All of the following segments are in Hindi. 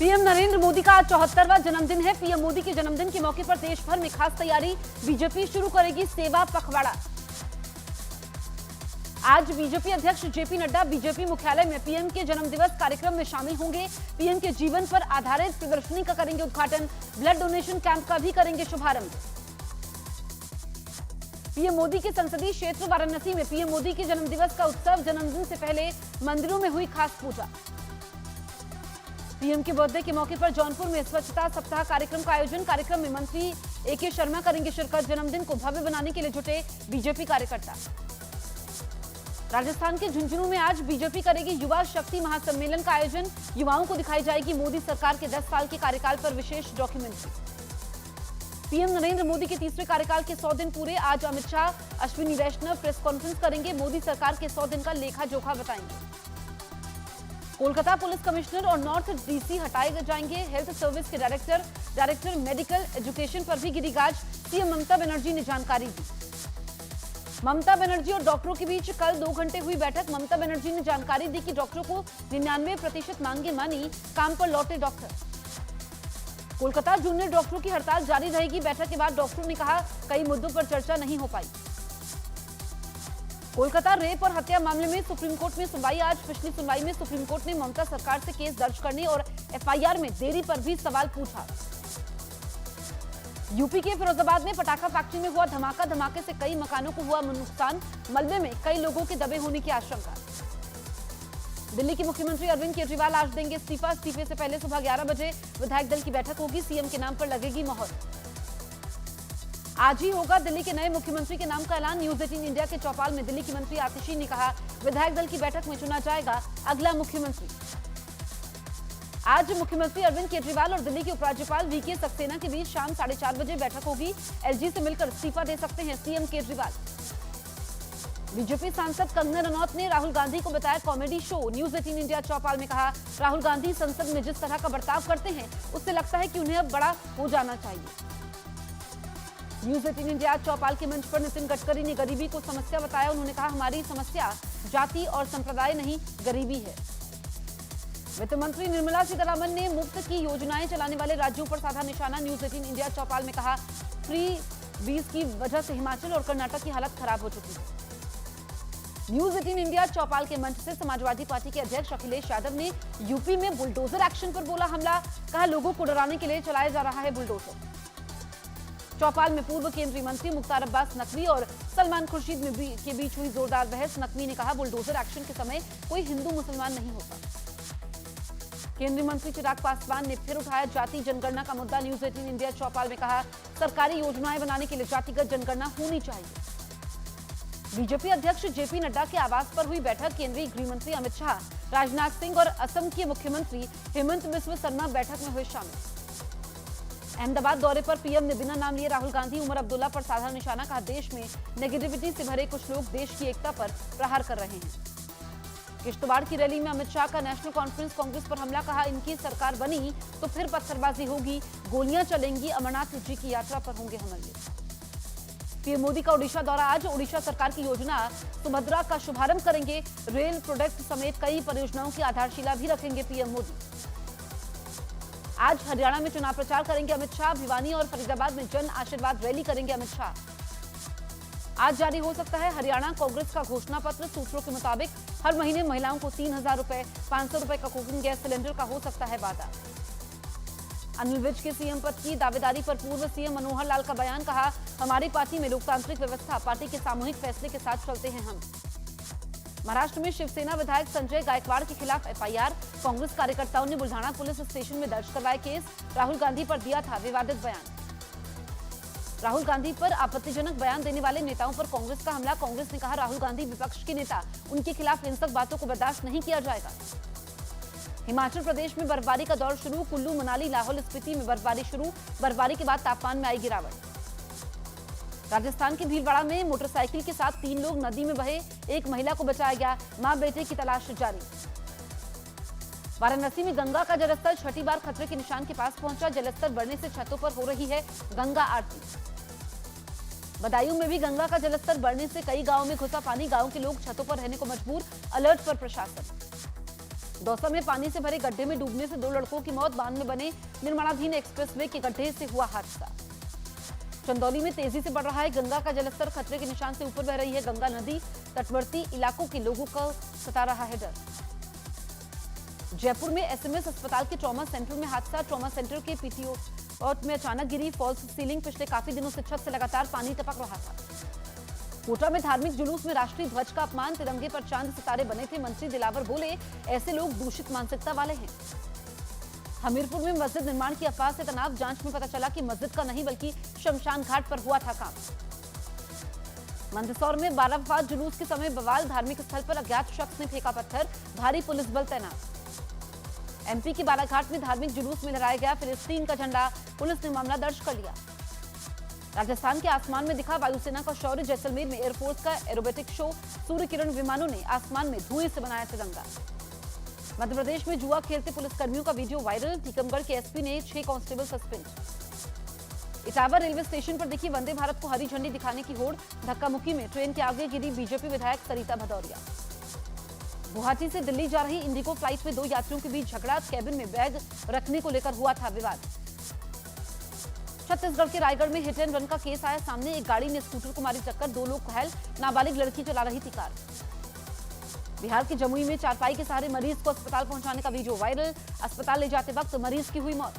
पीएम नरेंद्र मोदी का आज 74वां जन्मदिन है। पीएम मोदी के जन्मदिन के मौके पर देश भर में खास तैयारी। बीजेपी शुरू करेगी सेवा पखवाड़ा। आज बीजेपी अध्यक्ष जेपी नड्डा बीजेपी मुख्यालय में पीएम के जन्मदिवस कार्यक्रम में शामिल होंगे। पीएम के जीवन पर आधारित प्रदर्शनी का करेंगे उद्घाटन। ब्लड डोनेशन कैंप का भी करेंगे शुभारंभ। पीएम मोदी के संसदीय क्षेत्र वाराणसी में पीएम मोदी के जन्मदिवस का उत्सव। जन्मदिन से पहले मंदिरों में हुई खास पूजा। पीएम के बर्थडे के मौके पर जौनपुर में स्वच्छता सप्ताह कार्यक्रम का आयोजन। कार्यक्रम में मंत्री एके शर्मा करेंगे शिरकत। जन्मदिन को भव्य बनाने के लिए जुटे बीजेपी कार्यकर्ता। राजस्थान के झुंझुनू में आज बीजेपी करेगी युवा शक्ति महासम्मेलन का आयोजन। युवाओं को दिखाई जाएगी मोदी सरकार के 10 साल के कार्यकाल पर विशेष डॉक्यूमेंट्री। पीएम नरेंद्र मोदी के तीसरे कार्यकाल के 100 दिन पूरे। आज अमित शाह, अश्विनी वैष्णव प्रेस कॉन्फ्रेंस करेंगे। मोदी सरकार के 100 दिन का लेखा जोखा बताएंगे। कोलकाता पुलिस कमिश्नर और नॉर्थ डीसी हटाए जाएंगे। हेल्थ सर्विस के डायरेक्टर मेडिकल एजुकेशन पर भी गिरी गाज। सीएम ममता बनर्जी ने जानकारी दी। ममता बनर्जी और डॉक्टरों के बीच कल 2 घंटे हुई बैठक। ममता बनर्जी ने जानकारी दी कि डॉक्टरों को 99% मांगे मानी, काम पर लौटे डॉक्टर। कोलकाता जूनियर डॉक्टरों की हड़ताल जारी रहेगी। बैठक के बाद डॉक्टरों ने कहा कई मुद्दों पर चर्चा नहीं हो पाई। कोलकाता रेप और हत्या मामले में सुप्रीम कोर्ट में सुनवाई आज। पिछली सुनवाई में सुप्रीम कोर्ट ने ममता सरकार से केस दर्ज करने और एफआईआर में देरी पर भी सवाल पूछा। यूपी के फिरोजाबाद में पटाखा फैक्ट्री में हुआ धमाका। धमाके से कई मकानों को हुआ नुकसान। मलबे में कई लोगों के दबे होने की आशंका। दिल्ली के मुख्यमंत्री अरविंद केजरीवाल आज देंगे इस्तीफा। इस्तीफे से पहले सुबह 11 बजे विधायक दल की बैठक होगी। सीएम के नाम पर लगेगी मोहर। आज ही होगा दिल्ली के नए मुख्यमंत्री के नाम का ऐलान। न्यूज 18 इंडिया के चौपाल में दिल्ली की मंत्री आतिशी ने कहा विधायक दल की बैठक में चुना जाएगा अगला मुख्यमंत्री। आज मुख्यमंत्री अरविंद केजरीवाल और दिल्ली के उपराज्यपाल वीके सक्सेना के बीच शाम 4:30 बजे बैठक होगी। एलजी से मिलकर इस्तीफा दे सकते हैं सीएम केजरीवाल। बीजेपी सांसद कंगना रनौत ने राहुल गांधी को बताया कॉमेडी शो। न्यूज 18 इंडिया चौपाल में कहा राहुल गांधी संसद में जिस तरह का बर्ताव करते हैं उससे लगता है कि उन्हें अब बड़ा हो जाना चाहिए। न्यूज 18 इंडिया चौपाल के मंच पर नितिन गडकरी ने गरीबी को समस्या बताया। उन्होंने कहा हमारी समस्या जाति और संप्रदाय नहीं गरीबी है। वित्त मंत्री निर्मला सीतारमण ने मुफ्त की योजनाएं चलाने वाले राज्यों पर साधा निशाना। न्यूज 18 इंडिया चौपाल में कहा फ्री बीज की वजह से हिमाचल और कर्नाटक की हालत खराब हो चुकी है। न्यूज 18 इंडिया चौपाल के मंच से समाजवादी पार्टी के अध्यक्ष अखिलेश यादव ने यूपी में बुलडोजर एक्शन पर बोला हमला। कहा लोगों को डराने के लिए चलाया जा रहा है बुलडोजर। चौपाल में पूर्व केंद्रीय मंत्री मुख्तार अब्बास नकवी और सलमान खुर्शीद के बीच हुई जोरदार बहस। नकवी ने कहा बुलडोजर एक्शन के समय कोई हिंदू मुसलमान नहीं होता। केंद्रीय मंत्री चिराग पासवान ने फिर उठाया जाति जनगणना का मुद्दा। न्यूज 18 इंडिया चौपाल में कहा सरकारी योजनाएं बनाने के लिए जातिगत जनगणना होनी चाहिए। बीजेपी अध्यक्ष जेपी नड्डा के आवास पर हुई बैठक। केंद्रीय गृह मंत्री अमित शाह, राजनाथ सिंह और असम के मुख्यमंत्री हेमंत बिस्वा शर्मा बैठक में हुए शामिल। अहमदाबाद दौरे पर पीएम ने बिना नाम लिए राहुल गांधी, उमर अब्दुल्ला पर साधा निशाना। कहा देश में नेगेटिविटी से भरे कुछ लोग देश की एकता पर प्रहार कर रहे हैं। किश्तवाड़ की रैली में अमित शाह का नेशनल कॉन्फ्रेंस कांग्रेस पर हमला। कहा इनकी सरकार बनी तो फिर पत्थरबाजी होगी, गोलियां चलेंगी, अमरनाथ जी की यात्रा पर होंगे हमले। पीएम मोदी का ओडिशा दौरा आज। ओडिशा सरकार की योजना सुभद्रा का शुभारंभ करेंगे। रेल प्रोजेक्ट समेत कई परियोजनाओं की आधारशिला भी रखेंगे पीएम मोदी। आज हरियाणा में चुनाव प्रचार करेंगे अमित शाह। भिवानी और फरीदाबाद में जन आशीर्वाद रैली करेंगे अमित शाह। आज जारी हो सकता है हरियाणा कांग्रेस का घोषणा पत्र। सूत्रों के मुताबिक हर महीने महिलाओं को 3000 रुपए, 500 रुपए का कुकिंग गैस सिलेंडर का हो सकता है वादा। अनिल विज के सीएम पद की दावेदारी पर पूर्व सीएम मनोहर लाल का बयान। कहा हमारी पार्टी में लोकतांत्रिक व्यवस्था, पार्टी के सामूहिक फैसले के साथ चलते हैं हम। महाराष्ट्र में शिवसेना विधायक संजय गायकवाड़ के खिलाफ एफआईआर। कांग्रेस कार्यकर्ताओं ने बुल्ढाना पुलिस स्टेशन में दर्ज करवाया केस। राहुल गांधी पर दिया था विवादित बयान। राहुल गांधी पर आपत्तिजनक बयान देने वाले नेताओं पर कांग्रेस का हमला। कांग्रेस ने कहा राहुल गांधी विपक्ष के नेता, उनके खिलाफ हिंसक बातों को बर्दाश्त नहीं किया जाएगा। हिमाचल प्रदेश में बर्फबारी का दौर शुरू। कुल्लू, मनाली, लाहौल स्पीति में बर्फबारी शुरू। बर्फबारी के बाद तापमान में आई गिरावट। राजस्थान के भीलवाड़ा में मोटरसाइकिल के साथ 3 लोग नदी में बहे। एक महिला को बचाया गया। मां बेटे की तलाश जारी। वाराणसी में गंगा का जलस्तर छठी बार खतरे के निशान के पास पहुंचा। जलस्तर बढ़ने से छतों पर हो रही है गंगा आरती। बदायूं में भी गंगा का जलस्तर बढ़ने से कई गांवों में घुसा पानी। गांव के लोग छतों पर रहने को मजबूर। अलर्ट पर प्रशासन। दौसा में पानी से भरे गड्ढे में डूबने से 2 लड़कों की मौत, बांध में बने निर्माणाधीन एक्सप्रेसवे के गड्ढे से हुआ हादसा। चंदौली में तेजी से बढ़ रहा है गंगा का जलस्तर, खतरे के निशान से ऊपर बह रही है गंगा नदी, तटवर्ती इलाकों के लोगों को सता रहा है डर। जयपुर में एसएमएस अस्पताल के ट्रॉमा सेंटर में हादसा, ट्रॉमा सेंटर के पीटीओ पॉट में अचानक गिरी फॉल्स सीलिंग, पिछले काफी दिनों से छत से लगातार पानी टपक रहा था। कोटा में धार्मिक जुलूस में राष्ट्रीय ध्वज का अपमान, तिरंगे पर चांद सितारे बने थे, मंत्री दिलावर बोले ऐसे लोग दूषित मानसिकता वाले हैं। हमीरपुर में मस्जिद निर्माण की अफवाह से तनाव, जांच में पता चला कि मस्जिद का नहीं बल्कि शमशान घाट पर हुआ था काम। मंदसौर में 12 वफात जुलूस के समय बवाल, धार्मिक स्थल पर अज्ञात शख्स ने फेंका पत्थर, भारी पुलिस बल तैनात। एमपी के बालाघाट में धार्मिक जुलूस में लहराया गया फिलिस्तीन का झंडा, पुलिस ने मामला दर्ज कर लिया। राजस्थान के आसमान में दिखा वायुसेना का शौर्य, जैसलमेर में एयरफोर्स का एरोबेटिक शो, सूर्य किरण विमानों ने आसमान में धुएं से बनाया तिरंगा। मध्य प्रदेश में जुआ खेलते पुलिसकर्मियों का वीडियो वायरल, टीकमगढ़ के एसपी ने 6 constable suspend. Etawah railway station पर दिखी वंदे भारत को हरी झंडी दिखाने की होड़, धक्का मुक्की में ट्रेन के आगे गिरी बीजेपी विधायक सरिता भदौरिया। गुवाहाटी से दिल्ली जा रही इंडिगो फ्लाइट में 2 यात्रियों के बीच झगड़ा, कैबिन में बैग रखने को लेकर हुआ था विवाद। छत्तीसगढ़ के रायगढ़ में हिट एंड रन का केस आया सामने, एक गाड़ी ने स्कूटर को मारी टक्कर, 2 लोग घायल, नाबालिग लड़की चला रही थी कार। बिहार के जमुई में चारपाई के सहारे मरीज को अस्पताल पहुंचाने का वीडियो वायरल, अस्पताल ले जाते वक्त मरीज की हुई मौत।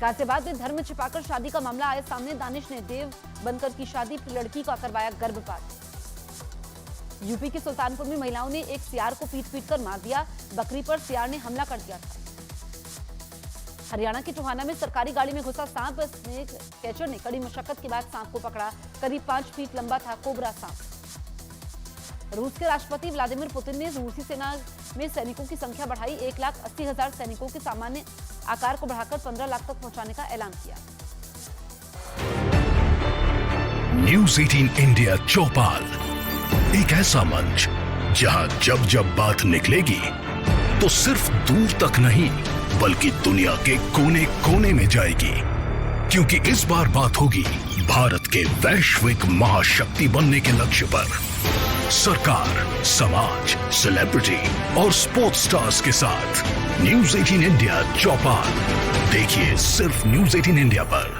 गाजियाबाद में धर्म छिपाकर शादी का मामला आया सामने, दानिश ने देव बनकर की शादी, फिर लड़की का करवाया गर्भपात। यूपी के सुल्तानपुर में महिलाओं ने एक सियार को पीट कर मार दिया, बकरी पर सियार ने हमला कर दिया था। हरियाणा के टोहाना में सरकारी गाड़ी में घुसा सांप, स्नेक कैचर ने कड़ी मशक्कत के बाद सांप को पकड़ा, करीब 5 फीट लंबा था कोबरा सांप। रूस के राष्ट्रपति व्लादिमीर पुतिन ने रूसी सेना में सैनिकों की संख्या बढ़ाई, 1,80,000 सैनिकों के सामान्य आकार को बढ़ाकर 15 लाख तक पहुंचाने का ऐलान किया। न्यूज़ 18 इंडिया चौपाल, एक ऐसा मंच जहां जब जब बात निकलेगी तो सिर्फ दूर तक नहीं बल्कि दुनिया के कोने कोने में जाएगी, क्योंकि इस बार बात होगी भारत के वैश्विक महाशक्ति बनने के लक्ष्य पर। सरकार, समाज, सेलिब्रिटी और स्पोर्ट्स स्टार्स के साथ न्यूज़ 18 इंडिया चौपाल देखिए सिर्फ न्यूज़ 18 इंडिया पर।